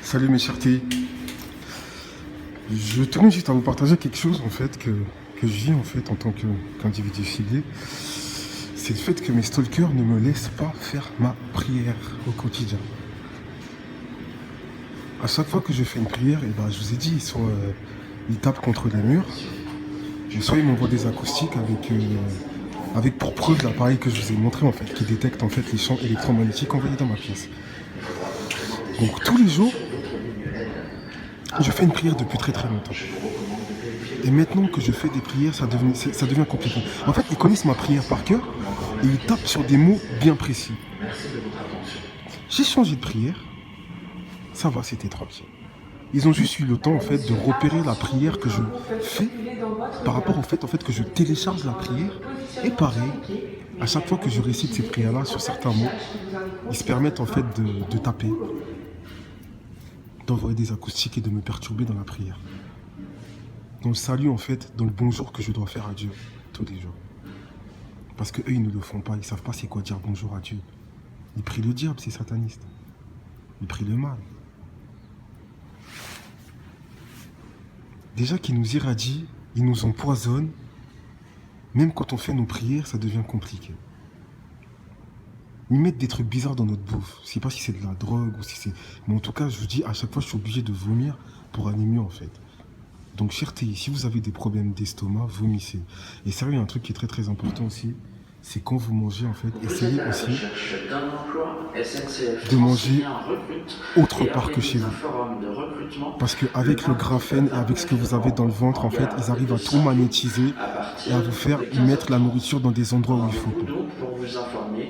Salut mes chers TI. Je tenais juste à vous partager quelque chose en fait que je vis en fait en tant qu'individu ciblé. C'est le fait que mes stalkers ne me laissent pas faire ma prière au quotidien. À chaque fois que je fais une prière, et ben, je vous ai dit, ils tapent contre les murs. Et soit ils m'envoient des acoustiques avec pour preuve l'appareil que je vous ai montré en fait, qui détecte en fait les champs électromagnétiques envoyés dans ma pièce. Donc tous les jours, je fais une prière depuis très très longtemps. Et maintenant que je fais des prières, ça devient compliqué. En fait, ils connaissent ma prière par cœur et ils tapent sur des mots bien précis. J'ai changé de prière, ça va, c'était tranquille. Ils ont juste eu le temps en fait de repérer la prière que je fais par rapport au fait que je télécharge la prière. Et pareil, à chaque fois que je récite ces prières-là sur certains mots, ils se permettent en fait de taper, d'envoyer des acoustiques et de me perturber dans la prière. Dans le salut en fait, dans le bonjour que je dois faire à Dieu tous les jours. Parce qu'eux ils ne le font pas, ils ne savent pas c'est quoi dire bonjour à Dieu. Ils prient le diable, c'est sataniste. Ils prient le mal. Déjà qu'ils nous irradient, ils nous empoisonnent. Même quand on fait nos prières, ça devient compliqué. Ils mettent des trucs bizarres dans notre bouffe. Je ne sais pas si c'est de la drogue ou si c'est... Mais en tout cas, je vous dis, à chaque fois, je suis obligé de vomir pour aller mieux, en fait. Donc, chers TI, si vous avez des problèmes d'estomac, vomissez. Et sérieux, il y a un truc qui est très très important aussi, c'est quand vous mangez, en fait, essayez aussi de manger autre part que chez vous. Parce qu'avec le graphène et avec ce que vous avez dans le ventre, en fait, ils arrivent à tout magnétiser et à vous faire mettre la nourriture dans des endroits où il faut pas.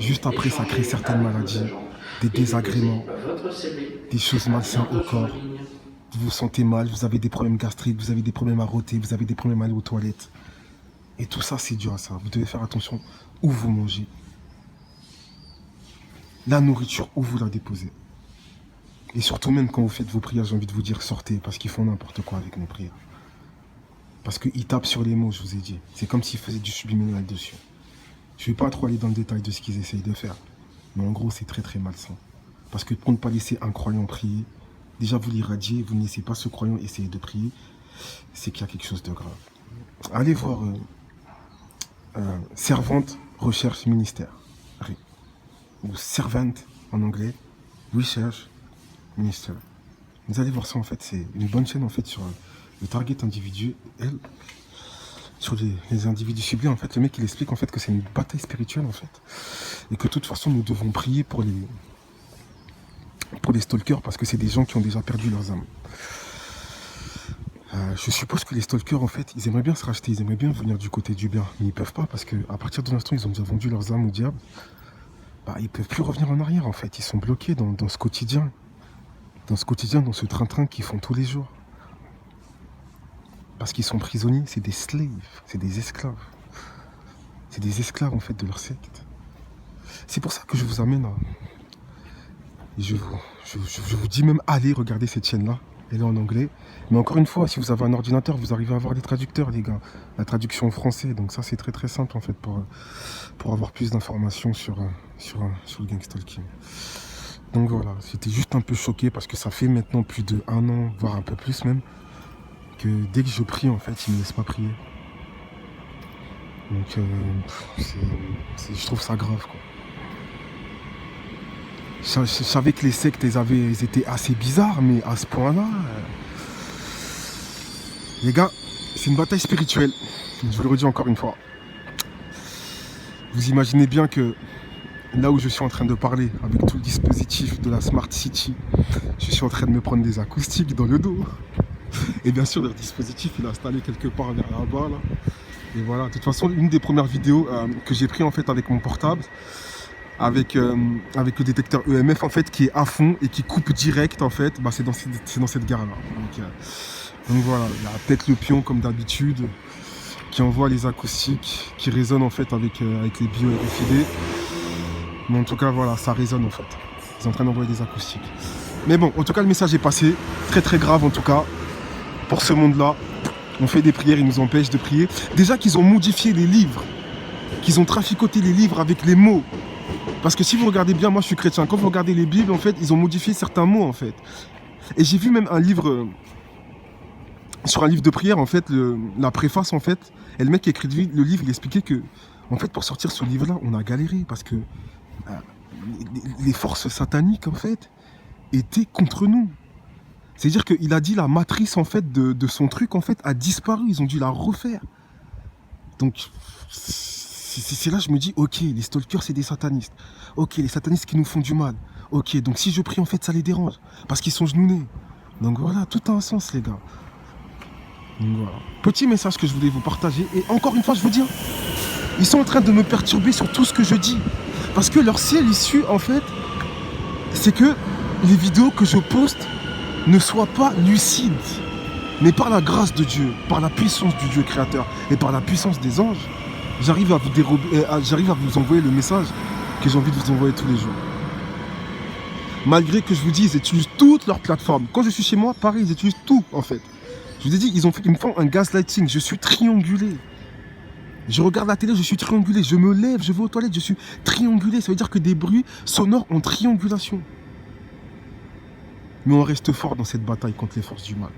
Juste après, ça crée certaines maladies, des désagréments, des choses malsaines au corps. Vous vous sentez mal, vous avez des problèmes gastriques, vous avez des problèmes à rôter, vous avez des problèmes à aller aux toilettes. Et tout ça, c'est dû à ça. Vous devez faire attention où vous mangez. La nourriture, où vous la déposez. Et surtout, même quand vous faites vos prières, j'ai envie de vous dire, sortez, parce qu'ils font n'importe quoi avec nos prières. Parce qu'ils tapent sur les mots, je vous ai dit. C'est comme s'ils faisaient du subliminal dessus. Je ne vais pas trop aller dans le détail de ce qu'ils essayent de faire. Mais en gros, c'est très très malsain. Parce que pour ne pas laisser un croyant prier, déjà vous l'irradiez, vous ne laissez pas ce croyant essayer de prier, c'est qu'il y a quelque chose de grave. Allez voir Servante Recherche Ministère. Ou Servant en anglais, Research Minister. Vous allez voir ça en fait, c'est une bonne chaîne en fait sur le target individuel, sur les individus ciblés en fait. Le mec il explique en fait que c'est une bataille spirituelle en fait, et que de toute façon nous devons prier pour les stalkers parce que c'est des gens qui ont déjà perdu leurs âmes. Je suppose que les stalkers en fait, ils aimeraient bien se racheter, ils aimeraient bien venir du côté du bien, mais ils peuvent pas parce que à partir de l'instant ils ont déjà vendu leurs âmes au diable. Bah, ils peuvent plus revenir en arrière en fait, ils sont bloqués dans ce quotidien. Dans ce train-train qu'ils font tous les jours. Parce qu'ils sont prisonniers, c'est des slaves, c'est des esclaves. C'est des esclaves en fait de leur secte. C'est pour ça que je vous amène à... Je vous dis même, allez regarder cette chaîne-là. Elle est en anglais. Mais encore une fois, si vous avez un ordinateur, vous arrivez à avoir les traducteurs, les gars. La traduction en français. Donc ça, c'est très très simple en fait pour avoir plus d'informations sur le gang stalking. Donc voilà, j'étais juste un peu choqué parce que ça fait maintenant plus de 1 an, voire un peu plus même, que dès que je prie, en fait, ils ne me laissent pas prier. Donc je trouve ça grave, quoi. Je savais que les sectes, elles étaient assez bizarres, mais à ce point-là... Les gars, c'est une bataille spirituelle. Je vous le redis encore une fois. Vous imaginez bien que là où je suis en train de parler, avec tout le dispositif de la Smart City, je suis en train de me prendre des acoustiques dans le dos. Et bien sûr, le dispositif, il est installé quelque part vers là-bas. Là. Et voilà, de toute façon, une des premières vidéos que j'ai pris en fait avec mon portable, avec le détecteur EMF en fait qui est à fond et qui coupe direct en fait, bah, c'est dans cette gare là. Donc voilà, il y a peut-être le pion comme d'habitude qui envoie les acoustiques qui résonnent en fait avec les bio-RFID. Mais en tout cas voilà, ça résonne en fait. Ils sont en train d'envoyer des acoustiques. Mais bon, en tout cas le message est passé, très très grave en tout cas pour ce monde-là. On fait des prières, ils nous empêchent de prier. Déjà qu'ils ont modifié les livres, qu'ils ont traficoté les livres avec les mots. Parce que si vous regardez bien, moi je suis chrétien, quand vous regardez les Bibles, en fait, ils ont modifié certains mots, en fait. Et j'ai vu même un livre, sur un livre de prière, en fait, la préface, en fait, et le mec qui a écrit le livre, il expliquait que, en fait, pour sortir ce livre-là, on a galéré, parce que les forces sataniques, en fait, étaient contre nous. C'est-à-dire qu'il a dit la matrice, en fait, de son truc, en fait, a disparu. Ils ont dû la refaire. Donc, c'est là que je me dis, ok, les stalkers, c'est des satanistes. Ok, les satanistes qui nous font du mal. Ok, donc si je prie, en fait, ça les dérange. Parce qu'ils sont genounés. Donc voilà, tout a un sens, les gars. Donc voilà. Petit message que je voulais vous partager. Et encore une fois, je vous dis, ils sont en train de me perturber sur tout ce que je dis. Parce que leur seule issue, en fait, c'est que les vidéos que je poste ne soient pas lucides. Mais par la grâce de Dieu, par la puissance du Dieu créateur et par la puissance des anges, j'arrive à vous envoyer le message que j'ai envie de vous envoyer tous les jours. Malgré que je vous dis, ils utilisent toutes leurs plateformes. Quand je suis chez moi, pareil, ils utilisent tout, en fait. Je vous ai dit, ils me font un gaslighting. Je suis triangulé. Je regarde la télé, je suis triangulé. Je me lève, je vais aux toilettes, je suis triangulé. Ça veut dire que des bruits sonores en triangulation. Mais on reste fort dans cette bataille contre les forces du mal.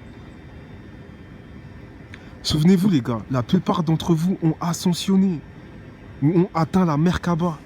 Souvenez-vous, les gars, la plupart d'entre vous ont ascensionné ou ont atteint la Merkaba.